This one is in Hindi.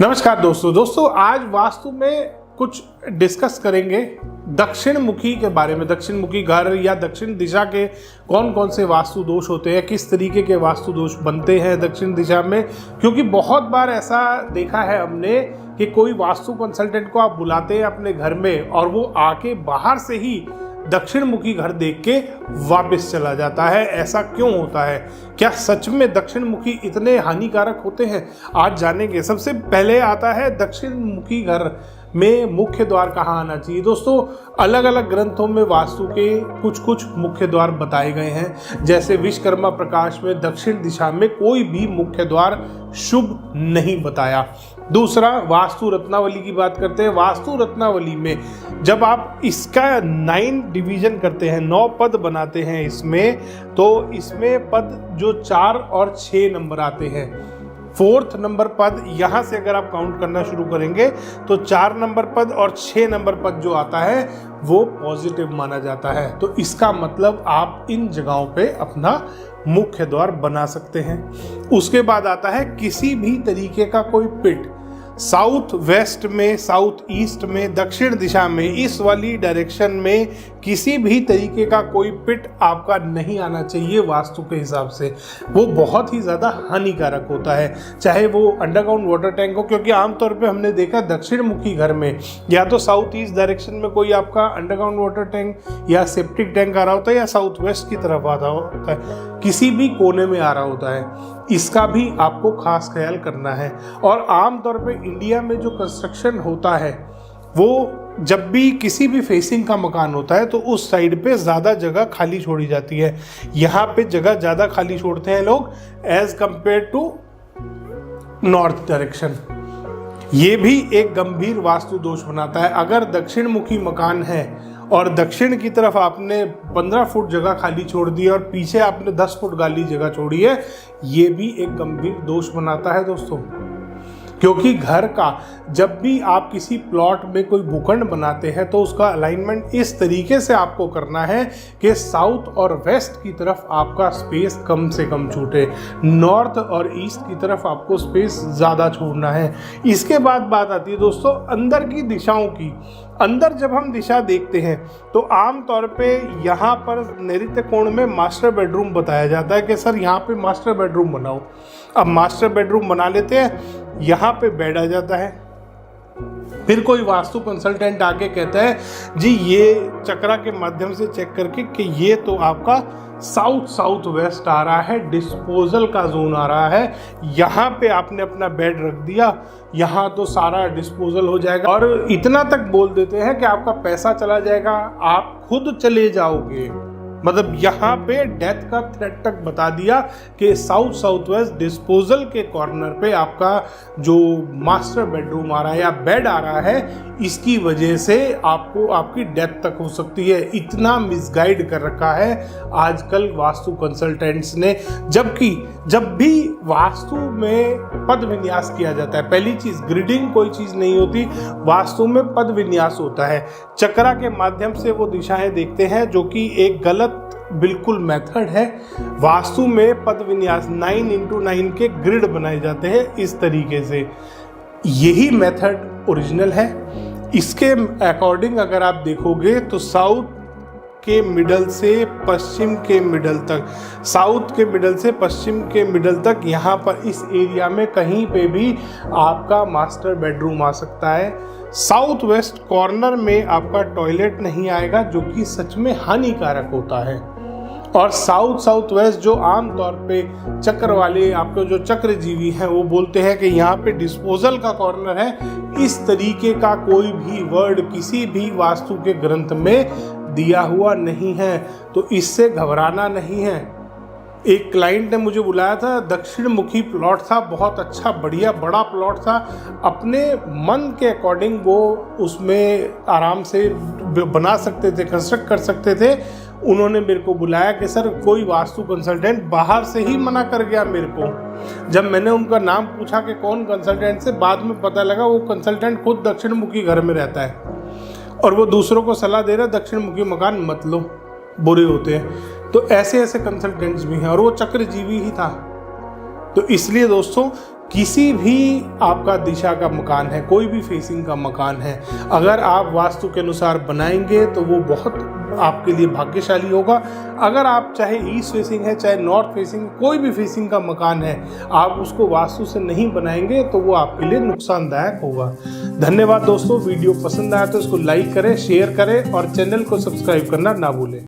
नमस्कार दोस्तों आज वास्तु में कुछ डिस्कस करेंगे दक्षिण मुखी के बारे में। दक्षिण मुखी घर या दक्षिण दिशा के कौन कौन से वास्तु दोष होते हैं, किस तरीके के वास्तु दोष बनते हैं दक्षिण दिशा में। क्योंकि बहुत बार ऐसा देखा है हमने कि कोई वास्तु कंसल्टेंट को आप बुलाते हैं अपने घर में और वो आके बाहर से ही दक्षिण मुखी घर देख के वापस चला जाता है। ऐसा क्यों होता है? क्या सच में दक्षिण मुखी इतने हानिकारक होते हैं? आज जानेंगे। सबसे पहले आता है दक्षिण मुखी घर में मुख्य द्वार कहाँ आना चाहिए। दोस्तों अलग अलग ग्रंथों में वास्तु के कुछ मुख्य द्वार बताए गए हैं। जैसे विश्वकर्मा प्रकाश में दक्षिण दिशा में कोई भी मुख्य द्वार शुभ नहीं बताया। दूसरा, वास्तु रत्नावली की बात करते हैं। वास्तु रत्नावली में जब आप इसका 9 डिवीजन करते हैं, 9 पद बनाते हैं इसमें, तो इसमें पद जो 4 और 6 नंबर आते हैं। 4th नंबर पद यहाँ से अगर आप काउंट करना शुरू करेंगे तो 4 नंबर पद और 6 नंबर पद जो आता है वो पॉजिटिव माना जाता है। तो इसका मतलब आप इन जगहों पे अपना मुख्य द्वार बना सकते हैं। उसके बाद आता है किसी भी तरीके का कोई पिट साउथ वेस्ट में, साउथ ईस्ट में, दक्षिण दिशा में, इस वाली डायरेक्शन में किसी भी तरीके का कोई पिट आपका नहीं आना चाहिए वास्तु के हिसाब से। वो बहुत ही ज़्यादा हानिकारक होता है, चाहे वो अंडरग्राउंड वाटर टैंक हो। क्योंकि आमतौर पे हमने देखा दक्षिण मुखी घर में या तो साउथ ईस्ट डायरेक्शन में कोई आपका अंडरग्राउंड वाटर टैंक या सेप्टिक टैंक आ रहा होता है, या साउथ वेस्ट की तरफ आ रहा होता है, किसी भी कोने में आ रहा होता है। इसका भी आपको खास ख्याल करना है। और आमतौर पे इंडिया में जो कंस्ट्रक्शन होता है वो जब भी किसी भी फेसिंग का मकान होता है तो उस साइड पे ज़्यादा जगह खाली छोड़ी जाती है। यहाँ पे जगह ज़्यादा खाली छोड़ते हैं लोग as compare to north direction. ये भी एक गंभीर वास्तु दोष बनाता है। अगर दक्षिण मुखी मकान है और दक्षिण की तरफ आपने 15 फुट जगह खाली छोड़ दी और पीछे आपने 10 फुट गाली जगह छोड़ी है, ये भी एक गंभीर दोष बनाता है दोस्तों। क्योंकि घर का जब भी आप किसी प्लॉट में कोई भूखंड बनाते हैं तो उसका अलाइनमेंट इस तरीके से आपको करना है कि साउथ और वेस्ट की तरफ आपका स्पेस कम से कम छूटे, नॉर्थ और ईस्ट की तरफ आपको स्पेस ज़्यादा छोड़ना है। इसके बाद बात आती है दोस्तों अंदर की दिशाओं की। अंदर जब हम दिशा देखते हैं तो आम तौर पे यहाँ पर नैऋत्य कोण में मास्टर बेडरूम बताया जाता है कि सर यहाँ पे मास्टर बेडरूम बनाओ। अब मास्टर बेडरूम बना लेते हैं, यहाँ पे बेड आ जाता है। फिर कोई वास्तु कंसल्टेंट आके कहता है जी ये चक्रा के माध्यम से चेक करके कि ये तो आपका साउथ वेस्ट आ रहा है, डिस्पोजल का जोन आ रहा है, यहाँ पे आपने अपना बेड रख दिया, यहाँ तो सारा डिस्पोजल हो जाएगा। और इतना तक बोल देते हैं कि आपका पैसा चला जाएगा, आप खुद चले जाओगे। मतलब यहाँ पे डेथ का थ्रेट तक बता दिया कि साउथ वेस्ट डिस्पोजल के कॉर्नर पे आपका जो मास्टर बेडरूम आ रहा है या बेड आ रहा है, इसकी वजह से आपको आपकी डेथ तक हो सकती है। इतना मिसगाइड कर रखा है आजकल वास्तु कंसल्टेंट्स ने। जबकि जब भी वास्तु में पद विन्यास किया जाता है, पहली चीज ग्रिडिंग कोई चीज नहीं होती, वास्तु में पद विन्यास होता है। चक्रा के माध्यम से वो दिशाएं देखते हैं, जो कि एक गलत बिल्कुल मेथड है। वास्तु में पद विन्यास 9x9 के ग्रिड बनाए जाते हैं इस तरीके से। यही मेथड ओरिजिनल है। इसके अकॉर्डिंग अगर आप देखोगे तो साउथ के मिडल से पश्चिम के मिडल तक, साउथ के मिडल से पश्चिम के मिडल तक, यहाँ पर इस एरिया में कहीं पे भी आपका मास्टर बेडरूम आ सकता है। साउथ वेस्ट कॉर्नर में आपका टॉयलेट नहीं आएगा, जो कि सच में हानिकारक होता है। और साउथ वेस्ट जो आम तौर पे चक्र वाले आपके जो चक्रजीवी हैं वो बोलते हैं कि यहाँ पे डिस्पोजल का कॉर्नर है। इस तरीके का कोई भी वर्ड किसी भी वास्तु के ग्रंथ में दिया हुआ नहीं है, तो इससे घबराना नहीं है। एक क्लाइंट ने मुझे बुलाया था, दक्षिण मुखी प्लॉट था, बहुत अच्छा बढ़िया बड़ा प्लॉट था। अपने मन के अकॉर्डिंग वो उसमें आराम से बना सकते थे, कंस्ट्रक्ट कर सकते थे। उन्होंने मेरे को बुलाया कि सर कोई वास्तु कंसल्टेंट बाहर से ही मना कर गया मेरे को। जब मैंने उनका नाम पूछा कि कौन कंसल्टेंट से, बाद में पता लगा वो कंसल्टेंट खुद दक्षिण मुखी घर में रहता है और वो दूसरों को सलाह दे रहा है दक्षिण मुखी मकान मत लो, बुरे होते हैं। तो ऐसे कंसल्टेंट्स भी हैं और वो चक्रजीवी ही था। तो इसलिए दोस्तों किसी भी आपका दिशा का मकान है, कोई भी फेसिंग का मकान है, अगर आप वास्तु के अनुसार बनाएंगे तो वो बहुत आपके लिए भाग्यशाली होगा। अगर आप चाहे ईस्ट फेसिंग है, चाहे नॉर्थ फेसिंग, कोई भी फेसिंग का मकान है, आप उसको वास्तु से नहीं बनाएंगे तो वो आपके लिए नुकसानदायक होगा। धन्यवाद दोस्तों, वीडियो पसंद आया तो इसको लाइक करें, शेयर करें और चैनल को सब्सक्राइब करना ना भूलें।